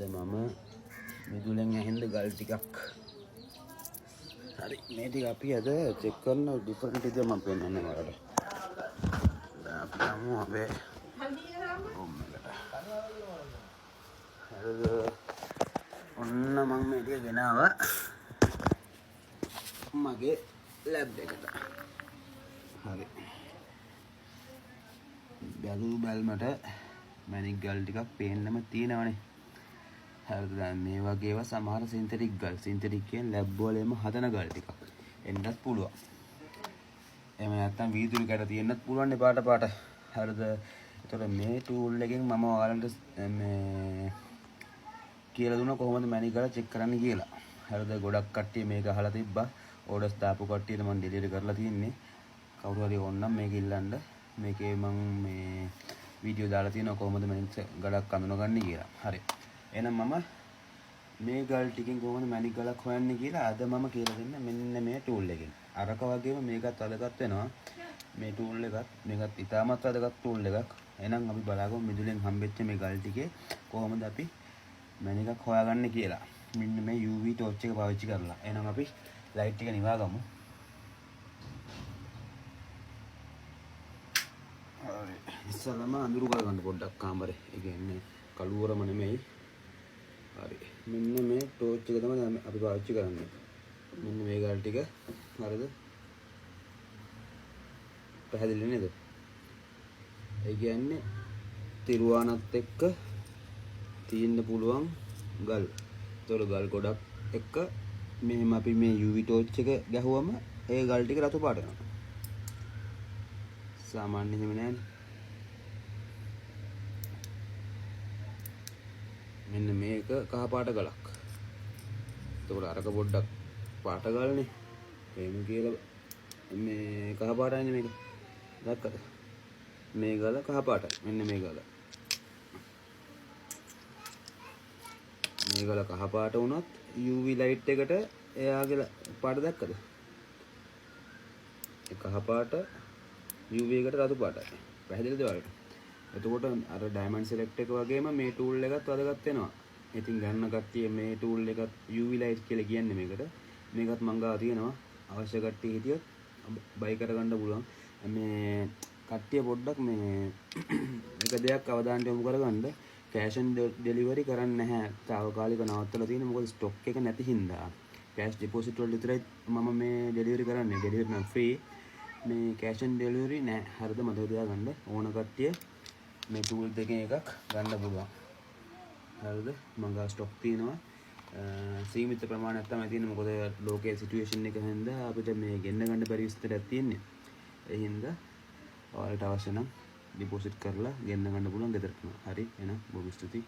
මම මිදුලෙන් ඇහින්ද ගල් ටිකක් හරි මේ ටික අපි අද චෙක් කරන ඩිෆරන්ට් විදිහ මම පෙන්නන්නේ ඔයාලට. අපි යමු අපේ රූම් එකට. හරිද? ඔන්න මම මේ ටික ගෙනාවා මගේ ලැබ් එකට. හරි. බැලුමට මැනික් ගල් ටිකක් පේන්නම තියෙනවනේ. හරිද? දැන් මේ වගේ ඒවා සමහර සින්තටික් ගල්. සින්තටික් කියන්නේ ලැබ් වලම හදන ගල් ටිකක්. එන්නත් පුළුවන්. එහෙම නැත්නම් වීදුරු කැට තියෙන්නත් පුළුවන් පාට පාට. හරිද? ඒතකොට මේ ටූල් එකෙන් මම ඔයාලට මේ කියලා දුන්නා කොහොමද මැනික් ගල චෙක් කරන්න කියලා. හරිද? ගොඩක් කට්ටිය මේක අහලා තිබ්බා. ඕඩර්ස් දාපු කට්ටියට මම ඩෙලිවරි කරලා තියෙන්නේ. කවුරු හරි ඕනනම් මේක ඉල්ලන්න. මේකේ මම මේ වීඩියෝ දාලා තියෙනවා කොහොමද මැනික් ගලක් අඳුනගන්නේ කියලා. හරි. එහෙනම් මම මේ ගල් ටිකෙන් කොහොමද මැනික් ගලක් හොයන්නේ කියලා අද මම කියලා දෙන්න මෙන්න මේ ටූල් එකෙන්. අරක වගේම මේකත් වැදගත් වෙනවා. මේ ටූල් එකත් මේකත් ඉතාමත් වැදගත් ටූල් එකක්. එහෙනම් අපි බලාගමු මිදුලෙන් හම්බෙච්ච මේ ගල් ටිකේ කොහොමද අපි මැනිකක් හොයාගන්නේ කියලා. මෙන්න මේ UV ටෝච් එක පාවිච්චි කරලා. එහෙනම් අපි ලයිට් එක නිවා ගමු. හරි. ඉස්සෙල්ලාම අඳුරු කරගන්න පොඩ්ඩක් කාමරේ. ඒ කියන්නේ කළුවරම නෙමෙයි. හරි. මෙන්න මේ ටෝච් එක තමයි අපි පාවිච්චි කරන්නේ. මෙන්න මේ ගල් ටික. හරිද? පැහැදිලි නේද? ඒ කියන්නේ තිරුවානත් එක්ක තියෙන්න පුළුවන් ගල්. ඒතකොට ගල් ගොඩක් එක්ක මෙහෙම අපි මේ UV ටෝච් එක ගැහුවම ඒ ගල් ටික රතු පාට වෙනවා. සාමාන්‍ය එහෙම නෑනේ. මෙන්න මේක කහ පාට ගලක්. එතකොට අරක පොඩ්ඩක් පාට ගල්නේ. එහෙම කියලා මේ කහ පාටයිනේ මේක. දැක්කද? මේ ගල කහ පාටයි. මෙන්න මේ ගල. මේ ගල කහ පාට වුණත් UV ලයිට් එකට එයාගේ පාට දැක්කද? ඒ කහ පාට UV එකට රතු පාටයි. පැහැදිලිද ඔයාලට? එතකොට අර ඩයමන්ඩ් සිලෙක්ට් එක වගේම මේ ටූල් එකත් වැදගත් වෙනවා. ඉතින් ගන්න කට්ටිය මේ ටූල් එකත් UV ලයිට් කියලා කියන්නේ මේකට. මේකත් මං ගාව තියෙනවා. අවශ්‍ය කට්ටිය හිටියොත් බයි කරගන්න පුළුවන්. මේ කට්ටිය පොඩ්ඩක් මේ එක දෙයක් අවධානයට යොමු කරගන්න. කෑෂ් ඔන් ඩෙලිවරි කරන්නේ නැහැ. తాවකාලික නවත්තලා තියෙන මොකද ස්ටොක් එක නැති හින්දා. කෑෂ් ඩිපොසිට් වල විතරයි මම මේ ඩෙලිවරි කරන්නේ. ඩෙලිවරි නම් ෆ්‍රී. මේ කෑෂ් ඔන් ඩෙලිවරි නෑ. හරිද? මතක තියාගන්න. ඕන කට්ටිය මේ ටූල් දෙකෙන් එකක් ගන්න පුළුවන්. හරිද? මම ගා ස්ටොක් තියෙනවා. සීමිත ප්‍රමාණයක් තමයි තියෙන්නේ. මොකද ලෝකයේ සිටුේෂන් එක හින්දා අපිට මේ ගෙන්න ගන්න බැරි විස්තරයක් තියෙන්නේ. ඒ හින්දා ඔයාලට අවශ්‍ය නම් ඩිපොසිට් කරලා ගෙන්න ගන්න පුළුවන් ගෙදරටම. හරි. එහෙනම් බොහොම ස්තුතියි.